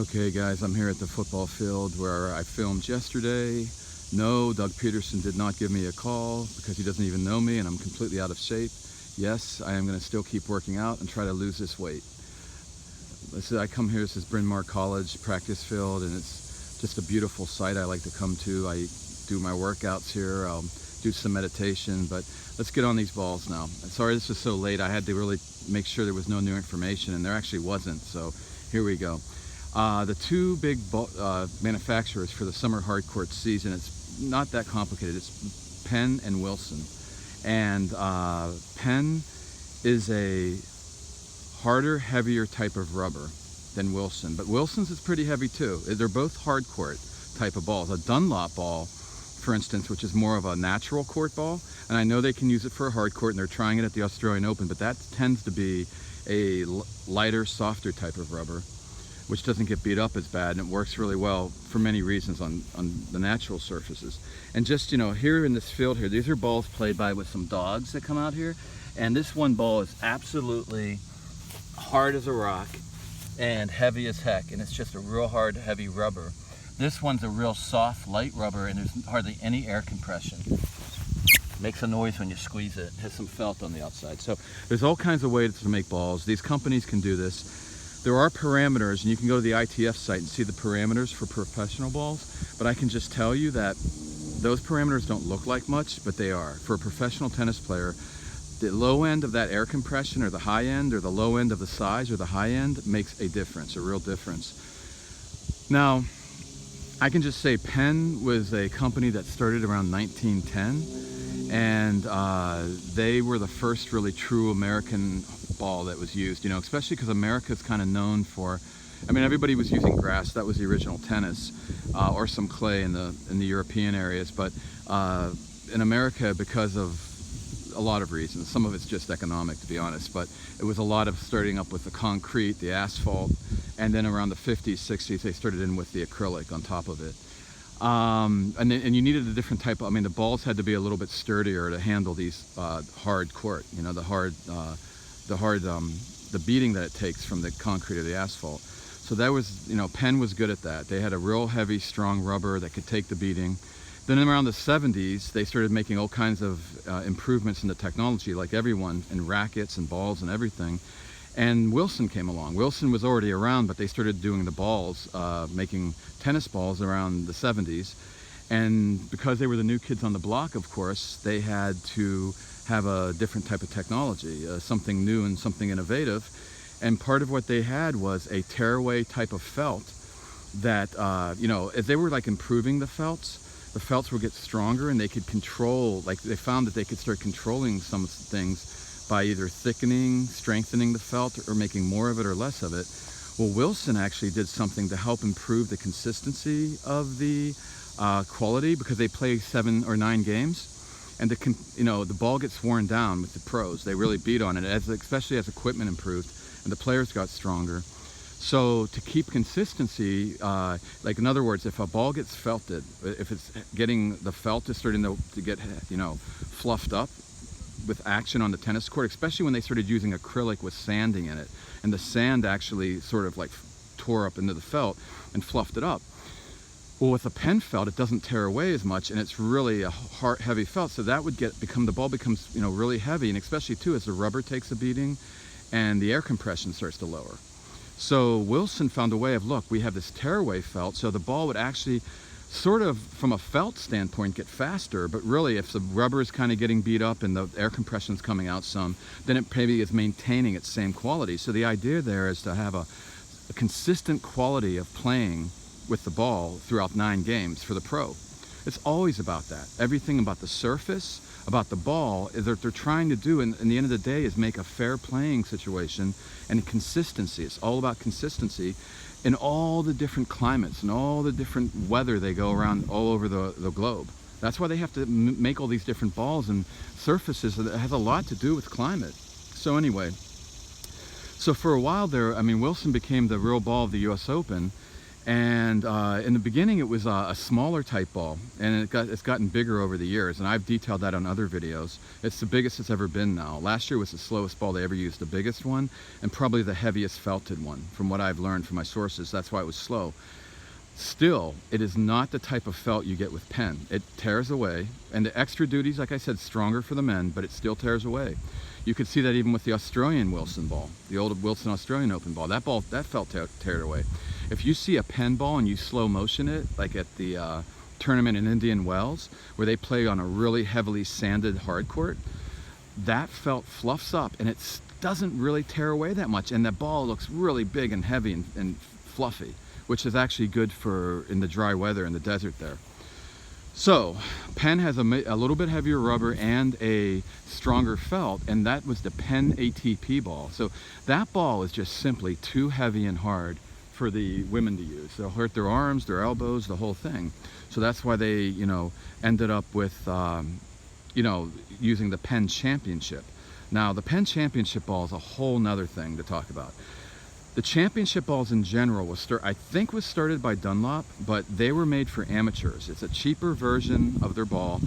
Okay guys, I'm here at the football field where I filmed yesterday. No, Doug Peterson did not give me a call because he doesn't even know me and I'm completely out of shape. Yes, I am going to still keep working out and try to lose this weight. I come here, this is Bryn Mawr College practice field, and it's just a beautiful sight I like to come to. I do my workouts here, I'll do some meditation, but let's get on these balls now. Sorry this was so late, I had to really make sure there was no new information, and there actually wasn't, so here we go. The two big manufacturers for the summer hard court season, it's not that complicated. It's Penn and Wilson. And Penn is a harder, heavier type of rubber than Wilson. But Wilson's is pretty heavy too. They're both hard court type of balls. A Dunlop ball, for instance, which is more of a natural court ball, and I know they can use it for a hard court and they're trying it at the Australian Open, but that tends to be a lighter, softer type of rubber, which doesn't get beat up as bad, and it works really well for many reasons on the natural surfaces. And just, you know, here in this field here, these are balls played by with some dogs that come out here, and this one ball is absolutely hard as a rock and heavy as heck, and it's just a real hard, heavy rubber. This one's a real soft, light rubber, and there's hardly any air compression. It makes a noise when you squeeze it. It has some felt on the outside. So there's all kinds of ways to make balls. These companies can do this. There are parameters, and you can go to the ITF site and see the parameters for professional balls, but I can just tell you that those parameters don't look like much, but they are. For a professional tennis player, the low end of that air compression, or the high end, or the low end of the size, or the high end makes a difference, a real difference. Now, I can just say Penn was a company that started around 1910, and they were the first really true American ball that was used, you know, especially because America's kind of known for, I mean, everybody was using grass, that was the original tennis, or some clay in the European areas, but in America, because of a lot of reasons, some of it's just economic, to be honest, but it was a lot of starting up with the concrete, the asphalt, and then around the 50s, 60s, they started in with the acrylic on top of it. And you needed a different type of, I mean, the balls had to be a little bit sturdier to handle these hard court, you know, the beating that it takes from the concrete or the asphalt. So that was, you know, Penn was good at that. They had a real heavy, strong rubber that could take the beating. Then around the 70s, they started making all kinds of improvements in the technology, like everyone, in rackets and balls and everything. And Wilson came along. Wilson was already around, but they started doing the balls, making tennis balls around the 70s. And because they were the new kids on the block, of course, they had to have a different type of technology, something new and something innovative. And part of what they had was a tearaway type of felt that, you know, as they were like improving the felts would get stronger, and they could control, like they found that they could start controlling some things by either thickening, strengthening the felt, or making more of it or less of it. Well, Wilson actually did something to help improve the consistency of the quality, because they play 7 or 9 games, and you know, the ball gets worn down with the pros. They really beat on it, especially as equipment improved and the players got stronger. So to keep consistency, like in other words, if a ball gets felted, if it's getting, the felt is starting to get, you know, fluffed up with action on the tennis court, especially when they started using acrylic with sanding in it, and the sand actually sort of like tore up into the felt and fluffed it up. Well, with a Penn felt, it doesn't tear away as much, and it's really a hard, heavy felt, so that would the ball becomes, you know, really heavy, and especially too as the rubber takes a beating and the air compression starts to lower. So Wilson found a way of, look, we have this tearaway felt, so the ball would actually sort of, from a felt standpoint, get faster, but really if the rubber is kind of getting beat up and the air compression is coming out some, then it maybe is maintaining its same quality. So the idea there is to have a consistent quality of playing with the ball throughout 9 games for the pro. It's always about that. Everything about the surface, about the ball, is that they're trying to do, and in the end of the day, is make a fair playing situation and consistency. It's all about consistency in all the different climates and all the different weather they go around all over the globe. That's why they have to make all these different balls and surfaces. That has a lot to do with climate. So anyway, so for a while there, I mean, Wilson became the real ball of the US Open, And in the beginning, it was a smaller type ball, and it's gotten bigger over the years, and I've detailed that on other videos. It's the biggest it's ever been now. Last year was the slowest ball they ever used, the biggest one, and probably the heaviest felted one, from what I've learned from my sources. That's why it was slow. Still, it is not the type of felt you get with Penn. It tears away, and the extra duties, like I said, stronger for the men, but it still tears away. You could see that even with the Australian Wilson ball, the old Wilson Australian Open ball. That felt teared away. If you see a Penn ball and you slow motion it, like at the tournament in Indian Wells, where they play on a really heavily sanded hard court, that felt fluffs up, and it doesn't really tear away that much, and the ball looks really big and heavy and fluffy, which is actually good for in the dry weather in the desert there. So Penn has a little bit heavier rubber and a stronger felt, and that was the Penn ATP ball. So that ball is just simply too heavy and hard for the women to use. They'll hurt their arms, their elbows, the whole thing. So that's why they, you know, ended up with, you know, using the Penn Championship. Now the Penn Championship ball is a whole nother thing to talk about. The championship balls in general was started by Dunlop, but they were made for amateurs. It's a cheaper version of their ball,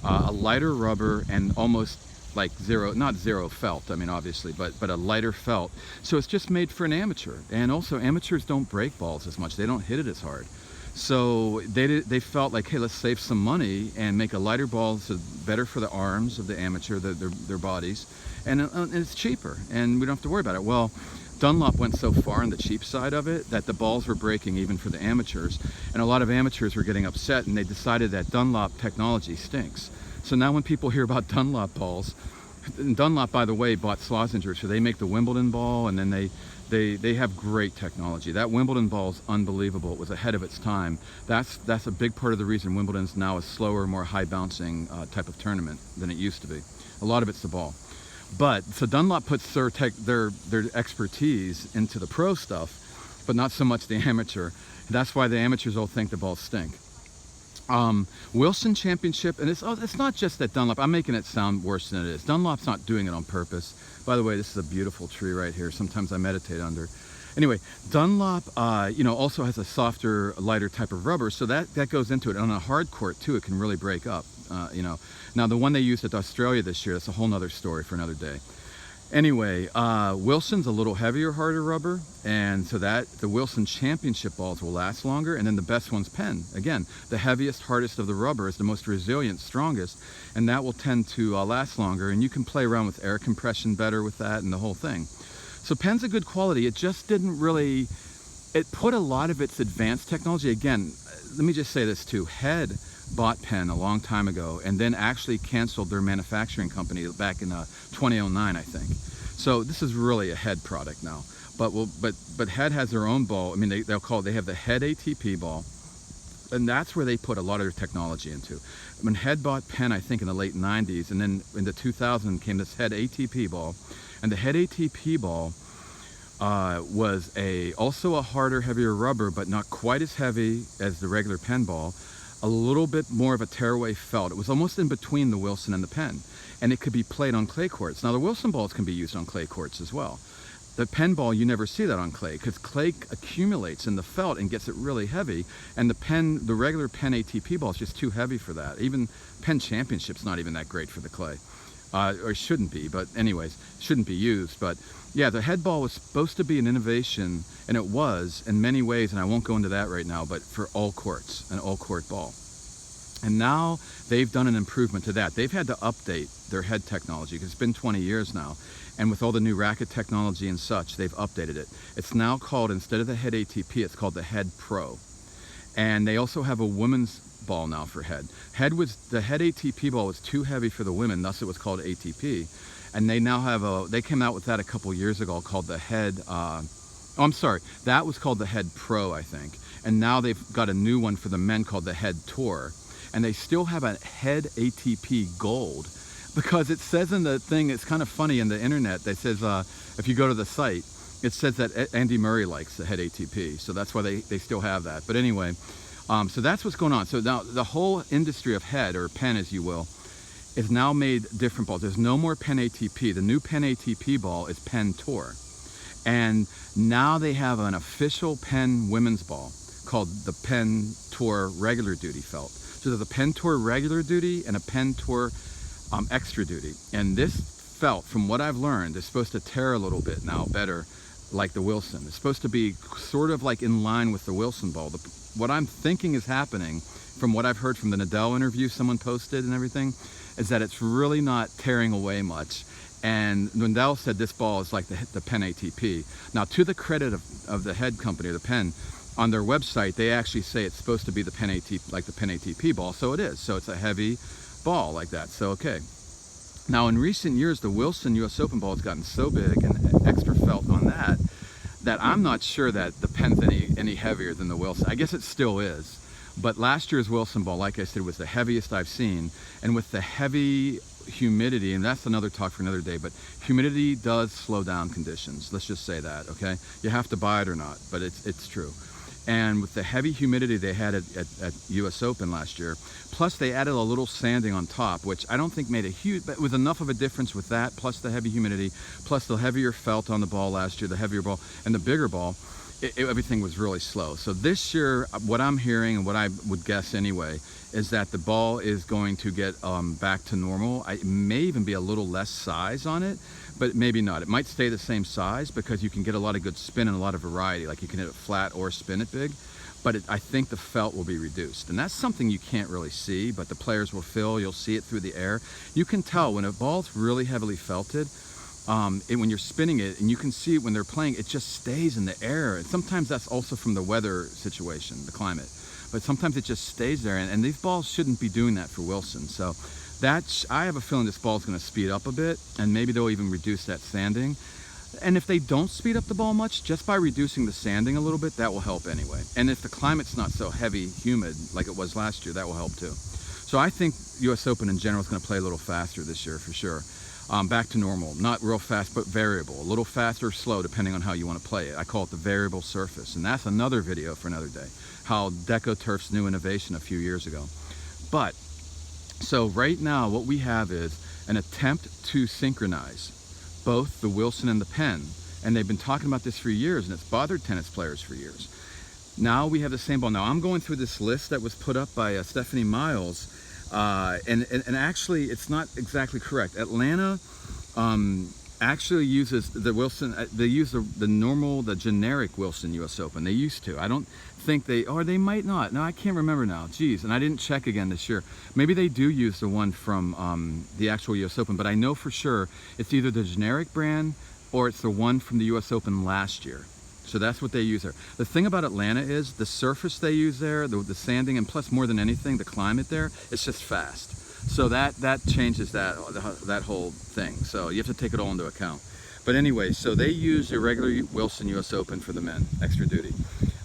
a lighter rubber, and almost like not zero felt, I mean obviously, but a lighter felt. So it's just made for an amateur. And also amateurs don't break balls as much, they don't hit it as hard. So they felt like, hey, let's save some money and make a lighter ball, so better for the arms of the amateur, their bodies, and it's cheaper, and we don't have to worry about it. Well, Dunlop went so far on the cheap side of it that the balls were breaking even for the amateurs, and a lot of amateurs were getting upset, and they decided that Dunlop technology stinks. So now when people hear about Dunlop balls, and Dunlop, by the way, bought Slazenger, so they make the Wimbledon ball, and then they have great technology. That Wimbledon ball is unbelievable. It was ahead of its time. That's a big part of the reason Wimbledon's now a slower, more high bouncing type of tournament than it used to be. A lot of it's the ball. But so Dunlop puts their expertise into the pro stuff, but not so much the amateur. That's why the amateurs all think the balls stink. Wilson Championship, and it's not just that Dunlop, I'm making it sound worse than it is. Dunlop's not doing it on purpose. By the way, this is a beautiful tree right here. Sometimes I meditate under. Anyway, Dunlop, you know, also has a softer, lighter type of rubber, so that goes into it. On a hard court too, it can really break up, you know. Now the one they used at Australia this year, that's a whole nother story for another day. Anyway, Wilson's a little heavier, harder rubber, and so that the Wilson Championship balls will last longer, and then the best one's Penn. Again, the heaviest, hardest of the rubber is the most resilient, strongest, and that will tend to last longer, and you can play around with air compression better with that and the whole thing. So Penn's a good quality. It just didn't really, it put a lot of its advanced technology, again, let me just say this too, Head bought Penn a long time ago and then actually canceled their manufacturing company back in 2009, I think. So this is really a Head product now. But Head has their own ball. I mean, they have the Head ATP ball, and that's where they put a lot of their technology into. When Head bought Penn, I think in the late 90s, and then in the 2000 came this Head ATP ball, and the Head ATP ball was also a harder, heavier rubber, but not quite as heavy as the regular Penn ball. A little bit more of a tearaway felt. It was almost in between the Wilson and the Penn, and it could be played on clay courts. Now the Wilson balls can be used on clay courts as well. The Penn ball, you never see that on clay, because clay accumulates in the felt and gets it really heavy, and the regular Penn ATP ball is just too heavy for that. Even Penn Championship's not even that great for the clay, or shouldn't be, but anyways, shouldn't be used. But yeah, the Head ball was supposed to be an innovation, and it was in many ways, and I won't go into that right now, but for all courts, an all-court ball. And now they've done an improvement to that. They've had to update their Head technology, because it's been 20 years now, and with all the new racket technology and such, they've updated it. It's now called, instead of the Head ATP, it's called the Head Pro. And they also have a women's ball now for Head. The Head ATP ball was too heavy for the women, thus it was called ATP. And they now have they came out with that a couple years ago called the Head, that was called the Head Pro, I think. And now they've got a new one for the men called the Head Tour. And they still have a Head ATP Gold, because it says in the thing, it's kind of funny in the internet, that says, if you go to the site, it says that Andy Murray likes the Head ATP. So that's why they still have that. But anyway, so that's what's going on. So now the whole industry of Head, or Penn as you will, is now made different balls. There's no more Penn ATP. The new Penn ATP ball is Penn Tour. And now they have an official Penn women's ball. called the Penn Tour Regular Duty felt. So there's a Penn Tour Regular Duty and a Penn Tour Extra Duty. And this felt, from what I've learned, is supposed to tear a little bit now better, like the Wilson. It's supposed to be sort of like in line with the Wilson ball. What I'm thinking is happening, from what I've heard from the Nadal interview someone posted and everything, is that it's really not tearing away much. And Nadal said this ball is like the Penn ATP. Now, to the credit of the head company, the Penn, on their website, they actually say it's supposed to be the Penn ATP, like the Penn ATP ball. So it is. So it's a heavy ball like that. So, okay. Now, in recent years, the Wilson US Open ball has gotten so big and extra felt on that, that I'm not sure that the Penn's any heavier than the Wilson. I guess it still is. But last year's Wilson ball, like I said, was the heaviest I've seen. And with the heavy humidity, and that's another talk for another day, but humidity does slow down conditions. Let's just say that, okay? You have to buy it or not, but it's true. And with the heavy humidity they had at US Open last year, plus they added a little sanding on top, which I don't think made a huge, but with enough of a difference with that, plus the heavy humidity, plus the heavier felt on the ball last year, the heavier ball, and the bigger ball, everything was really slow. So this year, what I'm hearing, and what I would guess anyway, is that the ball is going to get back to normal. It may even be a little less size on it, but maybe not. It might stay the same size because you can get a lot of good spin and a lot of variety. Like you can hit it flat or spin it big, but I think the felt will be reduced. And that's something you can't really see, but the players will feel, you'll see it through the air. You can tell when a ball's really heavily felted, when you're spinning it, and you can see it when they're playing, it just stays in the air. And sometimes that's also from the weather situation, the climate. But sometimes it just stays there, and these balls shouldn't be doing that for Wilson. So I have a feeling this ball is going to speed up a bit, and maybe they'll even reduce that sanding. And if they don't speed up the ball much, just by reducing the sanding a little bit, that will help anyway. And if the climate's not so heavy, humid, like it was last year, that will help too. So I think US Open in general is going to play a little faster this year for sure. Back to normal, not real fast, but variable, a little fast or slow depending on how you want to play it. I call it the variable surface, and that's another video for another day, how DecoTurf's new innovation a few years ago. But, so right now what we have is an attempt to synchronize both the Wilson and the Penn, and they've been talking about this for years, and it's bothered tennis players for years. Now we have the same ball. Now I'm going through this list that was put up by Stephanie Miles, and actually it's not exactly correct. Atlanta actually uses the Wilson, they use the generic Wilson US Open. They used to. I don't think they might not. No, I can't remember now. Geez, and I didn't check again this year. Maybe they do use the one from the actual US Open, but I know for sure it's either the generic brand or it's the one from the US Open last year. So that's what they use there. The thing about Atlanta is the surface they use there, the sanding, and plus more than anything, the climate there, it's just fast. So that changes that whole thing. So you have to take it all into account. But anyway, so they use the regular Wilson US Open for the men, extra duty.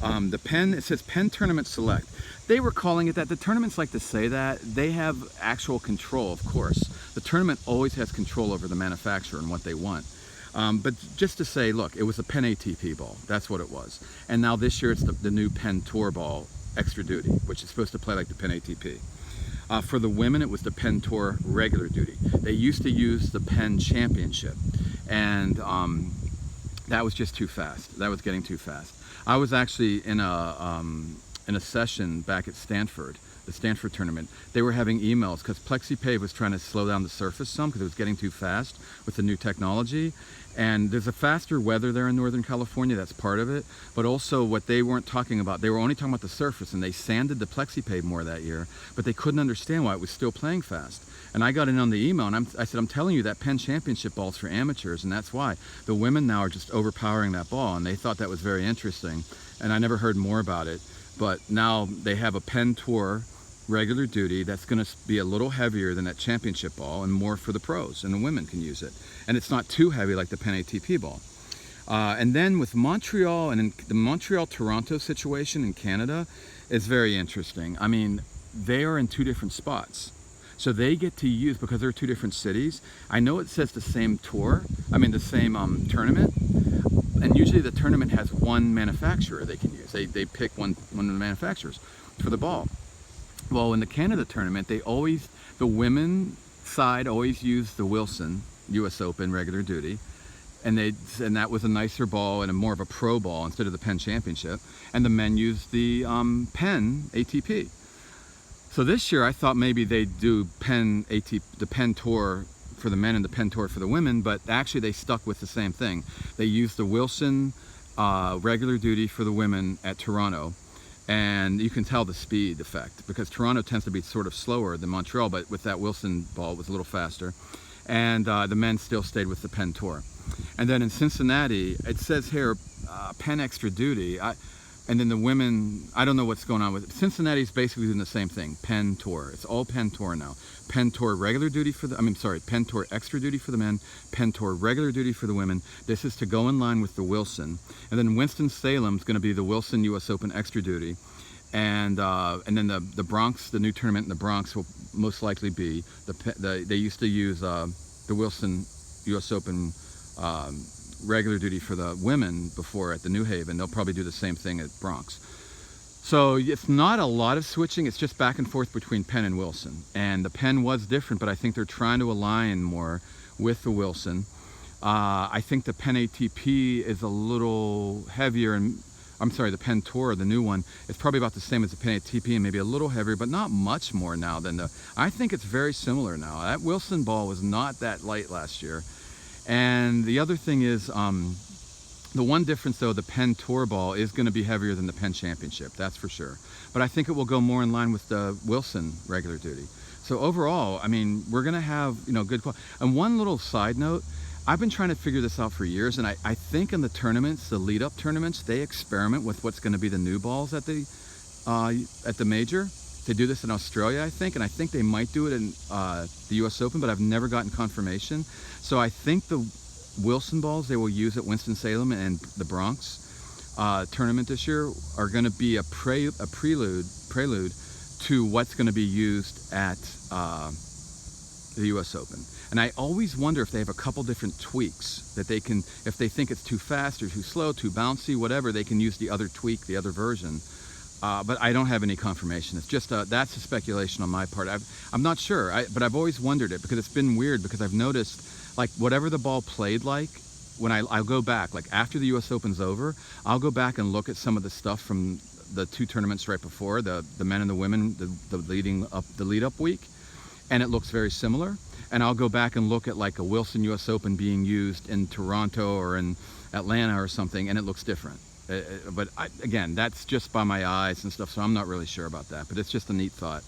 The Penn, it says Penn Tournament Select. They were calling it that. The tournaments like to say that. They have actual control, of course. The tournament always has control over the manufacturer and what they want. But just to say, look, it was a Penn ATP ball. That's what it was. And now this year it's the new Penn Tour ball, extra duty, which is supposed to play like the Penn ATP. For the women, it was the Penn Tour regular duty. They used to use the Penn Championship, and that was just too fast. That was getting too fast. I was actually in a session back at Stanford, the Stanford tournament. They were having emails because PlexiPave was trying to slow down the surface some because it was getting too fast with the new technology. And there's a faster weather there in Northern California, that's part of it. But also what they weren't talking about, they were only talking about the surface, and they sanded the PlexiPave more that year, but they couldn't understand why it was still playing fast. And I got in on the email, and I said, I'm telling you that Penn Championship ball's for amateurs, and that's why. The women now are just overpowering that ball, and they thought that was very interesting. And I never heard more about it, but now they have a Penn Tour regular duty that's going to be a little heavier than that championship ball and more for the pros, and the women can use it. And it's not too heavy like the Penn ATP ball. And then with Montreal, and in the Montreal-Toronto situation in Canada is very interesting. I mean, they are in two different spots. So they get to use, because they're two different cities, I know it says the same tour, the same tournament, and usually the tournament has one manufacturer they can use. They pick one of the manufacturers for the ball. Well, in the Canada tournament, the women side always use the Wilson US Open regular duty, and that was a nicer ball and a more of a pro ball instead of the Penn Championship. And the men used the Penn ATP. So this year I thought maybe they'd do the Penn Tour for the men and the Penn Tour for the women, but actually they stuck with the same thing. They used the Wilson regular duty for the women at Toronto, and you can tell the speed effect because Toronto tends to be sort of slower than Montreal, but with that Wilson ball it was a little faster. And the men still stayed with the Penn Tour. And then in Cincinnati, it says here Penn Extra Duty. And then the women, I don't know what's going on with it. Cincinnati's basically doing the same thing, Penn Tour. It's all Penn Tour now. Penn Tour regular duty for the, Penn Tour extra duty for the men, Penn Tour regular duty for the women. This is to go in line with the Wilson. And then Winston-Salem's going to be the Wilson US Open extra duty. And then the Bronx, the new tournament in the Bronx will most likely be, they used to use the Wilson US Open regular duty for the women before at the New Haven. They'll probably do the same thing at Bronx. So it's not a lot of switching. It's just back and forth between Penn and Wilson. And the Penn was different, but I think they're trying to align more with the Wilson. I think the Penn ATP is a little heavier, and the Penn Tour, the new one, is probably about the same as the Penn ATP and maybe a little heavier, but not much more now than I think it's very similar now. That Wilson ball was not that light last year. And the other thing is, the one difference though, the Penn Tour ball is going to be heavier than the Penn Championship, that's for sure. But I think it will go more in line with the Wilson regular duty. So overall, I mean, we're going to have, good quality. And one little side note, I've been trying to figure this out for years, and I think in the tournaments, the lead-up tournaments, they experiment with what's going to be the new balls at the major. They do this in Australia, I think, and I think they might do it in the US Open, but I've never gotten confirmation. So I think the Wilson balls they will use at Winston-Salem and the Bronx tournament this year are going to be a prelude to what's going to be used at the US Open. And I always wonder if they have a couple different tweaks that they can, if they think it's too fast or too slow, too bouncy, whatever, they can use the other tweak, the other version. But I don't have any confirmation. It's just that's a speculation on my part. I'm not sure, but I've always wondered it because it's been weird because I've noticed like whatever the ball played like, when I'll go back, like after the US Open's over, I'll go back and look at some of the stuff from the two tournaments right before, the men and the women, the lead up week, and it looks very similar. And I'll go back and look at like a Wilson US Open being used in Toronto or in Atlanta or something, and it looks different. But again, that's just by my eyes and stuff, so I'm not really sure about that, but it's just a neat thought.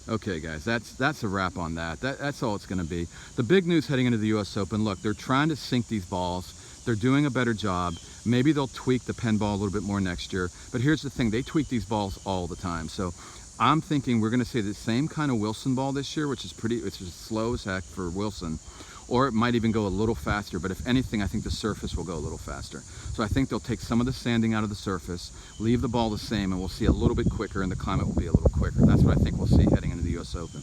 Okay guys, that's a wrap on that. That's all it's going to be. The big news heading into the US Open, look, they're trying to sink these balls. They're doing a better job. Maybe they'll tweak the Penn ball a little bit more next year, but here's the thing, they tweak these balls all the time. So I'm thinking we're going to see the same kind of Wilson ball this year, which is slow as heck for Wilson, or it might even go a little faster, but if anything, I think the surface will go a little faster. So I think they'll take some of the sanding out of the surface, leave the ball the same, and we'll see a little bit quicker, and the climate will be a little quicker. That's what I think we'll see heading into the US Open.